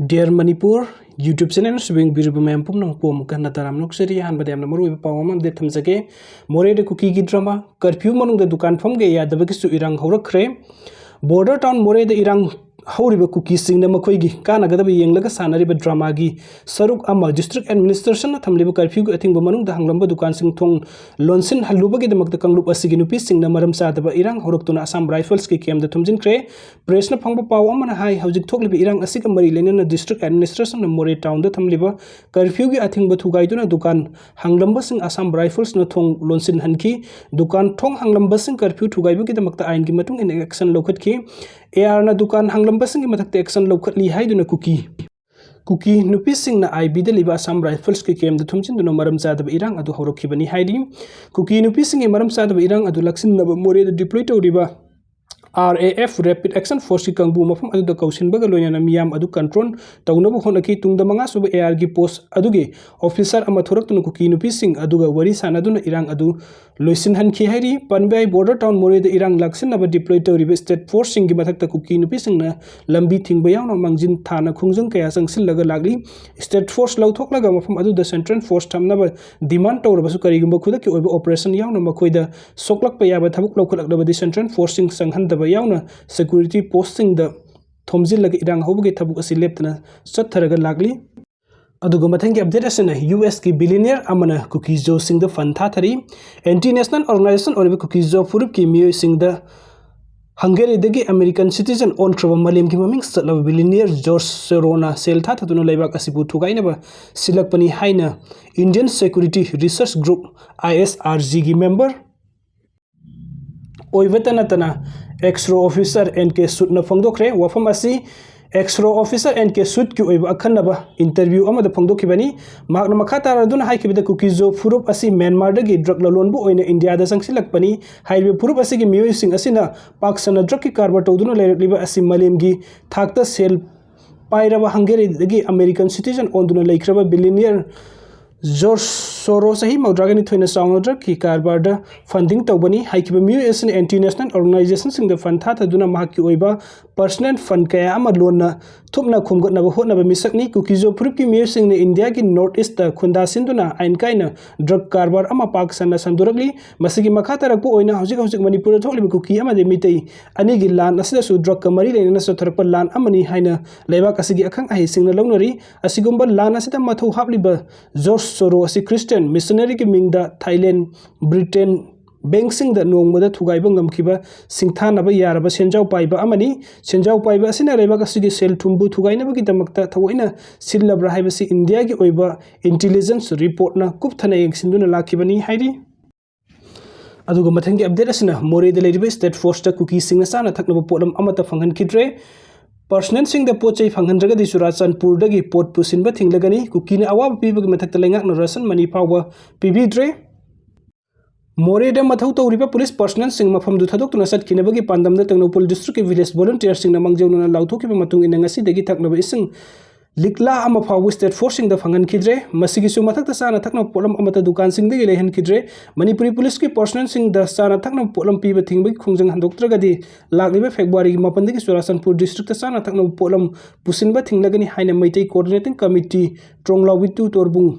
Dear Manipur, YouTube channel swing birubu mayam pumnang pom kana taram nukseri han badam namu iba pawam de thamjage more de kuki gi drama curfew manung de dukan phom ge ya dabagi su irang horakre border town more de irang horiba Kukising Awaba kana gadabi yenglaga sanariba drama gi saruk ama district administration na thamliba curfew gi athing manung da hanglamba dukan sing thong lonsin haluba gi damak da kanglup asigi nupi sing na maram sa daba irang horaktuna Assam Rifles ki kem da thumjinkhre press na phangba paw amana hai hawjik thokliba irang asig mari lena district administration na more town da thamliba curfew gi athing ba thugaiduna dukan hanglamba sing Assam Rifles na thong lonsin hanki dukan thong hanglamba sing curfew thugaibu gi damak da ain gi matung in action lokhat ki AR na dukan hanglamba sing matak action lokhat li haiduna Kuki Nupina IB de liba Assam Rifles ki kem da thumchin duna maram sadab irang adu horokhibani haidi Kuki Nupina maram sadab irang adu laksin naba more de deploy tawriba RAF Rapid Action Force ki kangbu mafam adu da kausin baga loina na miyam adu control tawnaba honaki tungda manga suba AR gi post aduge officer ama thoraktuna Kuki Nupina aduga wari sanaduna irang adu loisin hanki hairi panbai border town more de irang laksin naba deploy tawriba state force singi mathakta Kuki Nupina na lambi thingba yauna mangjin thana khungjung kaya sangsil laga lagli state force lauthokla mafam adu da central force thamnaba demand tawraba su karigumba khuda ki oiba operation yauna makoida soklak pa yaba thabuk laukhulakdaba di central force sing sanghan yauna security posting da thomjil lag irang hobge thabuk asi leptana satharaga lagli aduga mathangi update asena US ki billionaire amana Kuki Jo sing da fan thatari anti national organization or Kuki Jo furup ki miyo sing da Hungary dagi American citizen on traba malim ki maming satla billionaire George Sorona sel thathatuna laibak asibu thugaina ba silakpani haina Indian Security Research Group ISRG gi member oivatana ex-ro officer NK Sud na phangdokre wafam asi ex-ro officer NK Sud ki oiba akhanaba interview amada phangdokhibani magna makhatara duna haikibida Kuki Jo furup asi Myanmar dagi drug lalonbu oina India da sangsilakpani haibe furup asi gi miyo sing asina paksana drug ki karbar tawduna lerakliba asi malemgi thakta sel pairaba Hungary dagi American citizen onduna leikraba billionaire George Soros sahi maudragani thoina saunodra ki karbar da funding tawbani haikiba US anti-national organization sing da fund tha duna mahaki oiba personal fund kaya ama loan na thupna khumgatna ba hotna ba misakni Kuki Jo furup ki US sing ne India ki north east da khunda sinduna ain kaina drug karbar ama Pakistan na sandurakli masigi makhata rakpo oina hojik Manipur thokli Kuki ama de mitei ani gi lan asida su drug kamari lena na sotharakpa lan amani haina leibak asigi akhang ahi sing na lawnari asigumba lan asida mathau hapliba George Soros asi Christian missionary ki mingda Thailand Britain bank sing da nongmada thugaiba ngamkhiba singthana ba yaraba senjau paiba amani senjau paiba asina reba kasigi sel thumbu thugaina ba ki damakta thawoina sillabra haibasi India gi oiba intelligence report na kupthana yengsinduna lakhibani hairi aduga mathangi update asina more de leriba state force ta Kukising sana thaknaba polam amata phanghan kidre personal sing da pochai phanghandraga di Surachanpur dagi pot pusinba thinglagani Kukina awaba pibagi mathakta lengak na rasan mani pawba pibidre more da mathau tawriba police personal sing mafam du thadok tuna sat kinabagi pandamda Tangnopol district village volunteer sing na mangjawna lauthokiba matung ina ngasi dagi thaknaba ising likla ama phawu state forcing da phangan kidre masigi su mathakta sana thakna polam amata dukan sing degi lehan kidre Manipuri police ki personal sing da sana thakna polam piba thingbi khungjang handoktraga di lagliba February 8 degi Surachanpur district sana thakna polam pusinba thinglagani haina maitai coordinating committee tronglawbitu torbung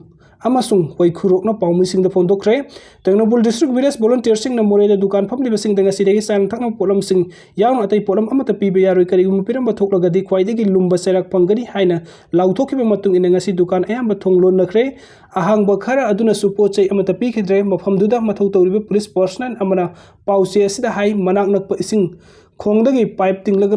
amasung hoi khurokna paumi sing da phondokre Tangnopol district village volunteer sing na more da dukan phamliba sing da ngasi degi san thakna polam sing yaung atai polam amata piba yaroi karigum piramba thoklaga di khwaidegi lumba serak pangani haina lauthokiba matung ina ngasi dukan ayamba thonglon nakre ahangba khara aduna supochai amata pikidre mafamduda mathau tawriba police personnel amana pause asida hai manak nakpa ising khongdagi pipe tinglaga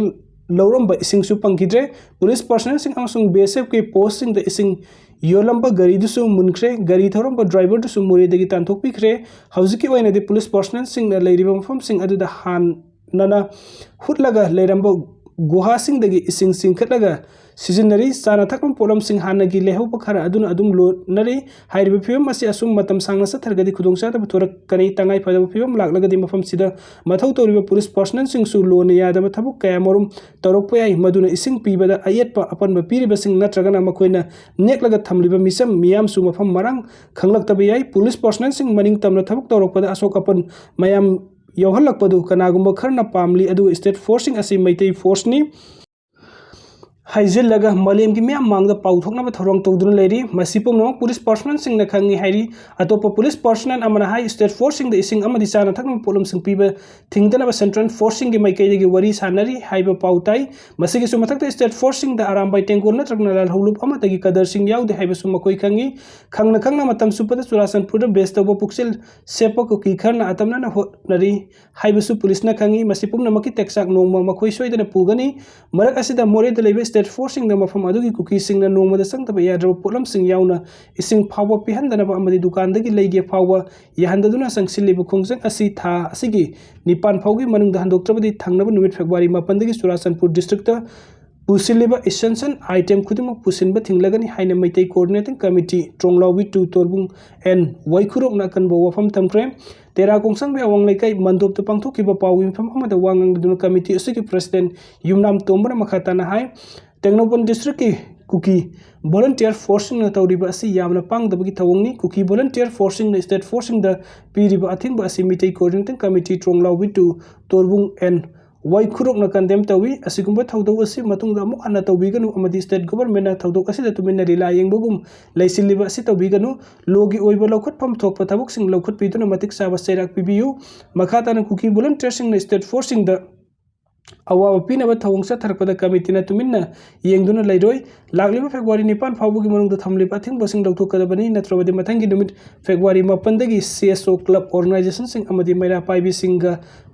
lawramba ising su pangkidre police personnel sing amasung BSF ki post sing da ising yolamba gari dusu munkre gari thoramba driver dusu muri degi tanthok pikre hauziki oina de police personnel sing na leiriba mafam sing adu da han nana hutlaga leiramba guha sing degi ising singkhatlaga Seasonary sana thakam polam sing hanagi leho pakhara aduna adum lo nari hairiba phibam asi asum matam sangna sathargadi khudongsa da thorak kani tangai phadaba phibam laklagadi mafam sida mathau tawriba police personnel sing su lo ne yadaba thabuk kaya morum torokpa yai maduna ising pibada ayetpa apanba piriba sing natragana makoina neklaga thamliba misam miyam su mafam marang khanglaktaba yai police personnel sing maning tamna thabuk torokpada asok apan mayam yohalakpadu kanagumba kharna pamli adu state forcing asi maitai force ni हाइजिलगा मलेम की म्याम मांग पाउथोकना थौरंग तौदुन लेरी मसी पुंगनमक police personnel सिंगना खंगी हाइरी अतोप पुलिस पर्सनल अमना हाई स्टेट फोर्स सिंग द इसिंग अमदि चाना थकन पोलम सिंग पीबे थिंगदना सेंट्रल फोर्स सिंग के माइकैदगी वरी सानरी हाइबा पाउताई मसीगी सुमथक स्टेट फोर्स सिंग द आराम बाई टेंगोल नत्रगना लाल हौलुप अमदगी कदर सिंग याउदे हाइबे सुमकोई खंगी खंगना मतम सुपद चुराचंदपुर बेस तब पुक्सिल sepak cookie Kharna अतमना honorary हाइबसु police न खंगी मसी पुंगनमकी टेक्साक नोंगमा मखोई सोइदना पुगनी मरक असिदा मोरेद लेबे स्टेट फोर्स सिंग द मफम अदुगी कुकी सिंग न नोंगमदा संगतब यादरब पोलम सिंग याउना इसिंग फाव पिहंदनब अमदि दुकानदगी लेगे फाव याहंददुना संगसिलिब खुंगजंग असि था असिगी निपान फावगी मनुंग हंदोक्त्रबदि थंगनब नुमित फेब्रुवारी 9 चुराचंदपुर डिस्ट्रिक्ट पुसिलिबा इसेंशन आइटम खुदिमक पुसिनबा थिंगलगनी हाइना Meitei coordinating committee Tronglaobi to Torbung एन वाइखुरोक नाकनबो वफम थमख्रे तेरा कोंगसंग बे अवंग लेकै मंदोप त पांगथोकिबा पावी फम अमदा वांगंगदुना कमिटी असुगी प्रेसिडेंट युमनाम तोमबना मखाताना हाय टेक्नोपन डिस्ट्रिक्ट की कुकी वॉलंटियर फोर्सिंग तौरीबा असि यामना पांगदबगी थवंगनी कुकी वॉलंटियर फोर्सिंग स्टेट फोर्सिंग द पीरिबा अथिंगबा असि Meitei coordinating committee Tronglaobi to Torbung एन वाइखुरोक न कंडेम तवी असिगुंबा थौदौ असि मतुंगदा अमुक हन्ना तौबिगनु अमदि स्टेट गवर्नमेंट ना थौदौ असि तुमिन रिला येंगबगुम लैसिलिबा असि तौबिगनु लोगी ओइबा लौखटफम थोकपा थबुकसिंग लौखटपिदुना मतिक साबा सेराक पिबियु मखाताना कुकी वॉलंटियर्सिंग स्टेट फोर्सिंग द अवाब पीनब थवंग चथरपद कमिटीना तुमिन्ना येंगदुना लैरोय लागलिबा फेब्रुवारी 9 फावबुगी मनुंगदा थमलिबा थिंगबसिंग लौथोकदबनी नत्रबदि मथंगी नुमित फेब्रुवारी 9 दगी सीएसओ क्लब ऑर्गेनाइजेशन सिंग अमदि मैरा पाइबिसिंग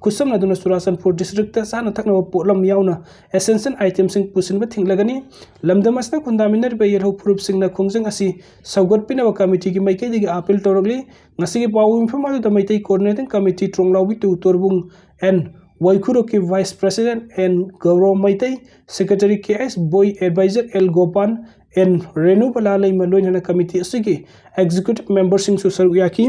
खुसमनदुना चुराचंदपुर डिस्ट्रिक्ट साना थकनब पोलम याउना एसेंशियल आइटम सिंग पुसिनबा थिंगलगनी लमदमसना खुंदामिनरबा येरहौ फुरुपसिंगना खुंगजंग असि सौगतपिनब कमिटी की मैकैदगी अपील तौरगली ngasi पाwu इंफम अदुदा Meitei coordinating committee Tronglaobi to Torbung एन वाइखुरो की vice president N Gaurav Meitei secretary KS बॉय adviser L Gopan N Renu बलालई मलोइना कमिटी असुगी एग्जीक्यूटिव मेंबर सिंग सुसरु याकी